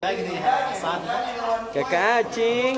Lagi di saat Kakak Acing.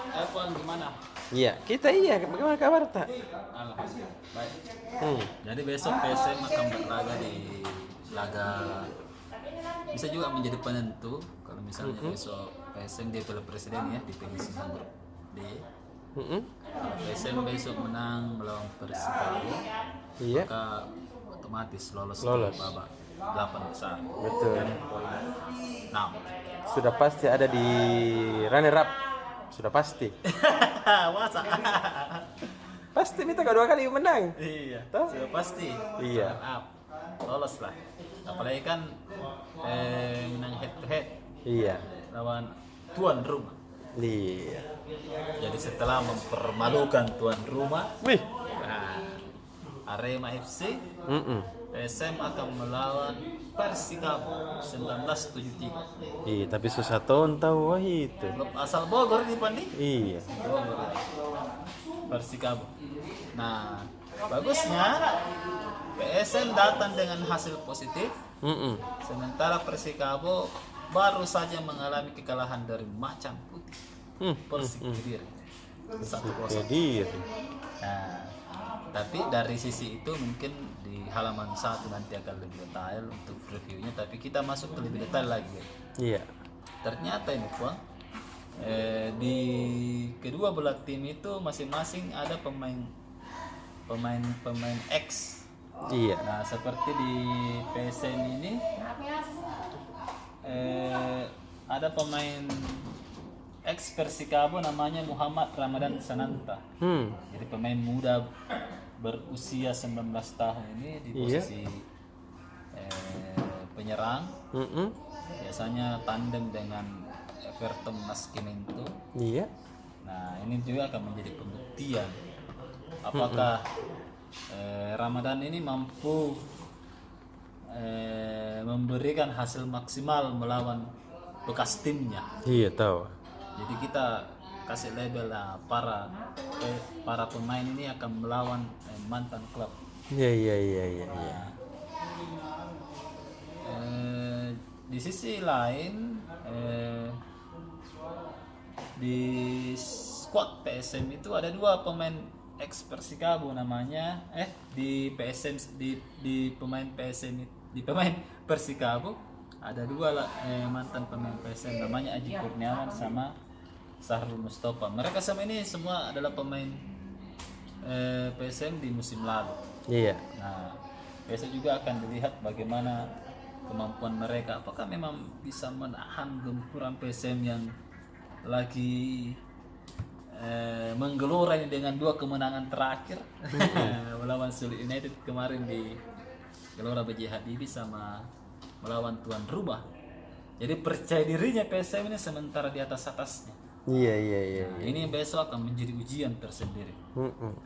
F1 gimana? Iya, kita iya. Bagaimana kabar tak? Alhamdulillah. Baik. Hmm. Jadi besok PSM akan berlaga di laga bisa juga menjadi penentu kalau misalnya besok PSM dipilih presiden ya di penyisihan grup D. Kalau PSM besok menang melawan Persikabo, Iya. maka otomatis lolos ke Lolos. babak 8 besar. Betul. Dan poin 6. Sudah pasti ada di runner up. Sudah pasti. Masa? Pasti minta kedua kali menang. Iya, Toh? sudah pasti. Iya. Runner up. Lolos lah. Apalagi kan menang head to head Iya. lawan tuan rumah. Iya. Jadi setelah mempermalukan tuan rumah, Wih. nah, Arema FC, PSM akan melawan Persikabo 1973. Iya, tapi susah tahu itu. Klub asal Bogor di Pandi. Iya. Bogor. Persikabo. Nah, bagusnya PSM datang dengan hasil positif, sementara Persikabo baru saja mengalami kekalahan dari Macan Putih. Persik Kediri 1-0. Kediri. Nah, tapi dari sisi itu mungkin di halaman 1 nanti akan lebih detail untuk reviewnya, tapi kita masuk ke lebih detail lagi. Iya. Ternyata ini Puang, di kedua belah tim itu masing-masing ada pemain X. Iya. Nah, seperti di PSM ini ada pemain ex Persikabo namanya Muhammad Ramadan Sananta. Jadi pemain muda berusia 19 tahun ini di posisi penyerang. Biasanya tandem dengan Everton Nascimento. Iya. Nah, ini juga akan menjadi pembuktian apakah Ramadan ini mampu memberikan hasil maksimal melawan bekas timnya. Iya, tahu. Jadi kita kasih label lah para pemain ini akan melawan mantan klub. Iya. Di sisi lain di squad PSM itu ada dua pemain ex Persikabo namanya di PSM di pemain PSM di pemain Persikabo ada dua lah mantan pemain PSM namanya Aji Kurniawan sama Sahrul Mustafa. Mereka sama ini semua adalah pemain PSM di musim lalu. Iya. Nah, besok juga akan dilihat bagaimana kemampuan mereka. Apakah memang bisa menahan gempuran PSM yang lagi menggelora ini dengan 2 kemenangan terakhir melawan Sulit United kemarin di Gelora B.J. Habibie sama melawan tuan rumah. Jadi percaya dirinya PSM ini sementara di atasnya. Iya. Nah, ini besok akan menjadi ujian tersendiri.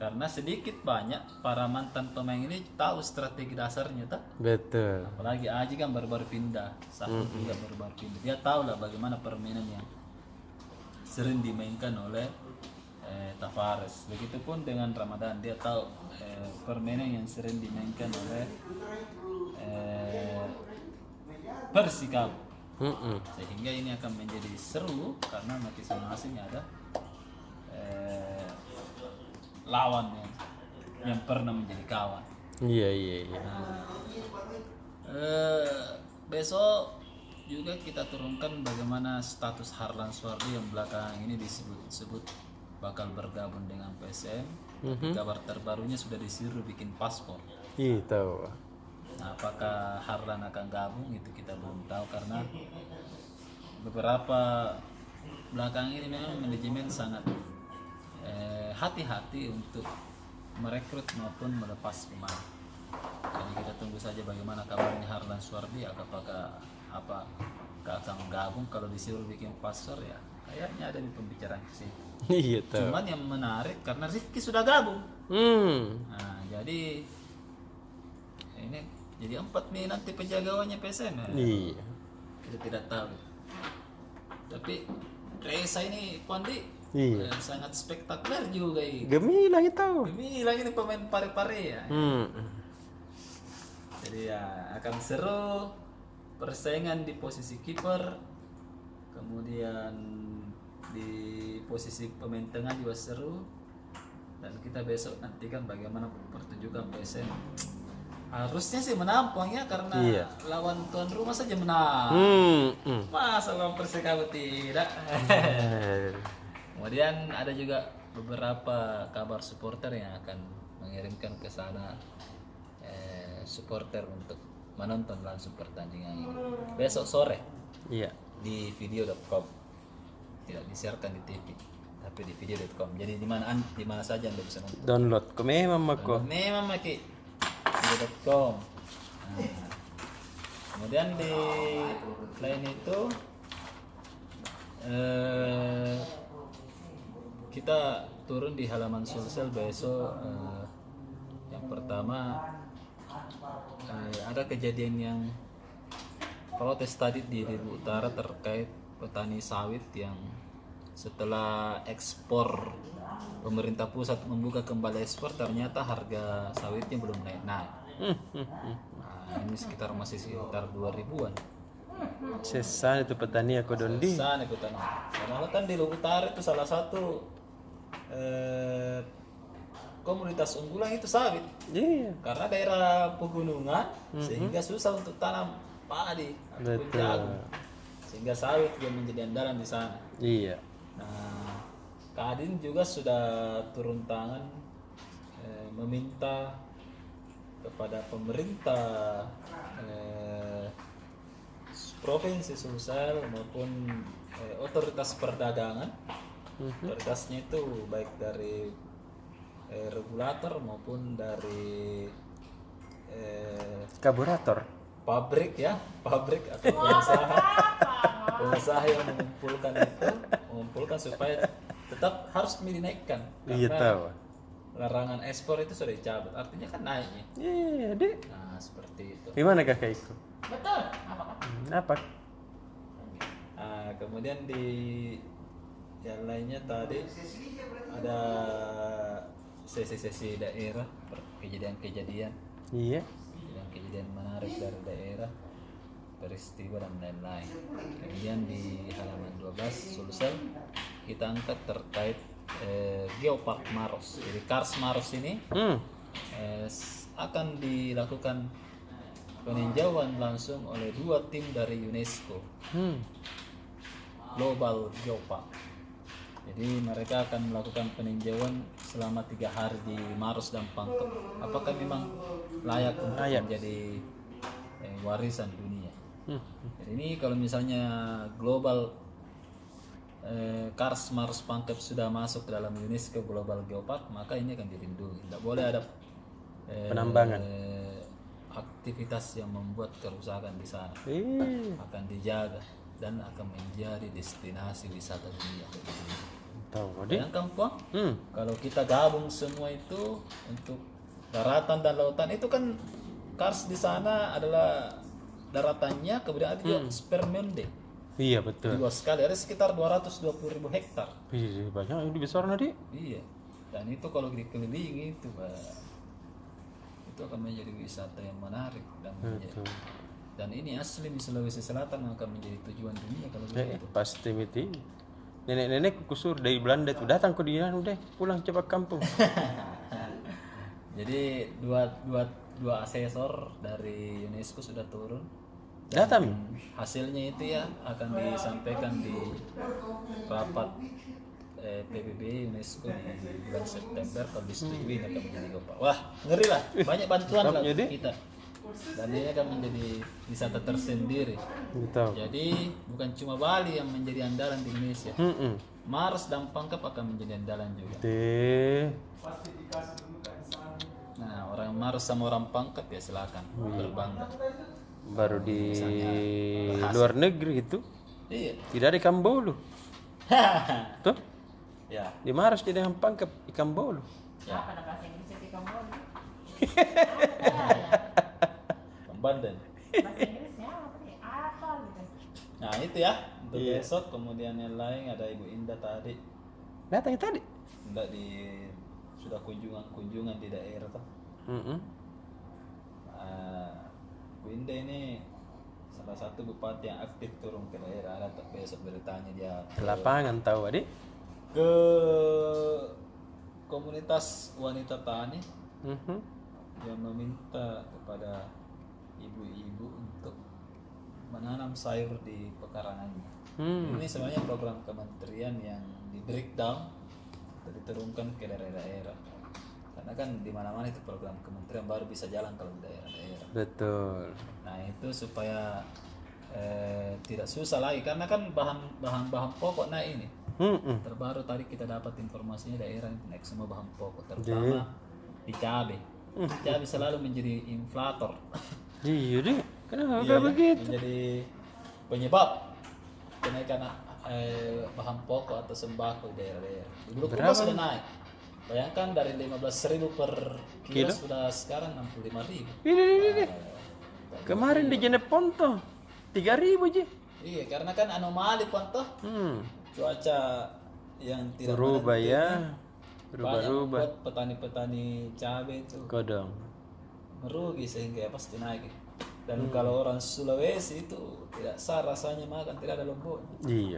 Karena sedikit banyak para mantan pemain ini tahu strategi dasarnya tak? Betul. Apalagi Aji kan baru-baru pindah, Sahur juga baru-baru pindah. Dia tahu lah bagaimana permainan yang sering dimainkan oleh Tavares. Begitupun dengan Ramadan, dia tahu permainan yang sering dimainkan oleh Persikabo. Sehingga ini akan menjadi seru karena masing-masing ada lawan yang pernah menjadi kawan. Iya. Besok juga kita turunkan bagaimana status Harlan Suardi yang belakangan ini disebut bakal bergabung dengan PSM. Kabar terbarunya sudah disuruh bikin paspor. Iya, tahu. Nah, apakah Harlan akan gabung itu kita belum tahu karena beberapa belakangan ini memang manajemen sangat hati-hati untuk merekrut maupun melepas pemain. Jadi kita tunggu saja bagaimana kabarnya Harlan Suardi, apakah akan gabung. Kalau disuruh bikin paspor ya kayaknya ada di pembicaraan sih. Iya, tahu. Cuman yang menarik karena Rifki sudah gabung. Nah, jadi ini jadi 4 nih nanti penjagawannya PSM ya. Iya. Kita tidak tahu. Tapi Reza ini Pandi sangat spektakuler juga ini. Gemilang itu. Gemilang ini pemain pare-pare ya. Jadi ya akan seru persaingan di posisi kiper Kemudian di posisi pemain tengah juga seru. Dan kita besok nantikan bagaimana pertunjukan PSM. Harusnya sih menampung ya, karena Iya. lawan tuan rumah saja menang. Masa lawan Persikabo tidak? Kemudian ada juga beberapa kabar supporter yang akan mengirimkan ke sana supporter untuk menonton langsung pertandingan ini besok sore Iya. di video.com. Tidak disiarkan di TV tapi di video.com. Jadi di mana saja Anda bisa nonton. Download ko memang mako. Memang maki video.com. Nah, kemudian di lain itu kita turun di halaman Sulsel besok. Yang pertama ada kejadian yang protes tadi di Ribu Utara terkait petani sawit yang setelah ekspor pemerintah pusat membuka kembali ekspor, ternyata harga sawitnya belum naik. Nah, ini masih sekitar 2000-an. Sesan itu petani aku dondi. Sana petani. Karena kan di Ribu Utara itu salah satu komunitas unggulan itu sawit. Iya. Karena daerah pegunungan sehingga susah untuk tanam padi ataupun Betul. jagung. Sehingga sawit juga menjadi andalan di sana. Iya. Nah, Kadin juga sudah turun tangan meminta kepada pemerintah provinsi Sulsel maupun otoritas perdagangan. Otoritasnya itu baik dari regulator maupun dari Karburator. pabrik atau pengusaha yang mengumpulkan supaya tetap harus dinaikkan Iya karena tahu. larangan ekspor itu sudah dicabut, artinya kan naiknya. Iya, Dek. Nah seperti itu. Gimana kakakku? Betul. Apa? Apa? Nah, kemudian di yang lainnya tadi ada sesi-sesi daerah, kejadian-kejadian menarik dari daerah, peristiwa dan lain-lain. Kemudian di halaman 12 Sulsel kita angkat terkait Geopark Maros. Jadi Kars Maros ini akan dilakukan peninjauan langsung oleh 2 tim dari UNESCO, Global Geopark. Jadi mereka akan melakukan peninjauan selama 3 hari di Maros dan Pangkep. Apakah memang layak untuk menjadi warisan dunia? Jadi ini kalau misalnya Global Kars Maros Pangkep sudah masuk ke dalam UNESCO Global Geopark, maka ini akan dilindungi. Tidak boleh ada penambangan, aktivitas yang membuat kerusakan di sana. Akan dijaga dan akan menjadi destinasi wisata dunia. Tahu, Dek. Yang keempat, kalau kita gabung semua itu untuk daratan dan lautan, itu kan Kars di sana adalah daratannya, kemudian ada juga Spermionde. Iya betul. Luas sekali, ada sekitar 220.000 hektar. Iya, banyak ini besar Dek. Iya. Dan itu kalau dikelilingi itu itu akan menjadi wisata yang menarik dan ini asli di Sulawesi Selatan akan menjadi tujuan dunia kalau begitu. Pasti miti. Nenek-nenek kusur dari Belanda itu datang ke dia udah pulang cepat kampung. Jadi dua asesor dari UNESCO sudah turun. Datang. Hasilnya itu ya akan disampaikan di rapat PBB UNESCO di bulan September. Kalau disetujui ini akan menjadi Geopark. Wah, ngeri lah, banyak bantuan lah untuk kita. Dan ini akan menjadi wisata tersendiri. Betul. Jadi bukan cuma Bali yang menjadi andalan di Indonesia. Maros dan Pangkep akan menjadi andalan juga. Nah, orang Maros sama orang Pangkep ya silakan berbangga. Baru di luar negeri itu Iya. tidak ada ikan bolu. Tuh, Ya. di Maros jadi yang Pangkep ikan bolu. Ya. Apa bahasa Inggrisnya di kamu? Banten. Bahasa Inggrisnya apa nih? Apa gitu? Nah, itu ya untuk besok. Kemudian yang lain ada Ibu Indah tadi. Datang tadi. Enggak sudah kunjungan di daerah tuh. Ibu Indah ini salah satu bupati yang aktif turun ke daerah. Ada besok beritanya dia Lapangan tahu adik. ke komunitas wanita tani Mhm. yang meminta kepada ibu-ibu untuk menanam sayur di pekarangannya. Hmm. Ini sebenarnya program kementerian yang di breakdown atau diturunkan ke daerah-daerah. Karena kan di mana-mana itu program kementerian baru bisa jalan kalau di daerah-daerah. Betul. Nah itu supaya tidak susah lagi karena kan bahan pokok naik ini. Hmm. Terbaru tadi kita dapat informasinya daerah naik semua bahan pokok terutama di cabai. Cabai selalu menjadi inflator. Iya deh. Kenapa Iya, begitu? menjadi penyebab kenaikan bahan pokok atau sembako di daerah-daerah. Di Bulukumba Berapa sudah nih? naik. Bayangkan dari 15.000 per kilo Kilo? sudah sekarang 65.000. Ini. Kemarin di Jenepon tuh 3.000 aja. Iya, karena kan anomali pun toh. Cuaca yang tidak Berubah menentu ya. kan. Banyak Berubah-ubah. membuat petani-petani cabai itu Kodong. merugi sehingga ya pasti naik. Dan kalau orang Sulawesi itu tidak sah rasanya makan, tidak ada lombok. Iya.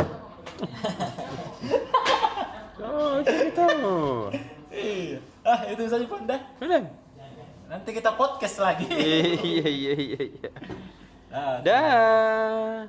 Oh, kita tahu. Iya. Itu saja Panda. Udah. Nanti kita podcast lagi. Iya. Nah, Dah.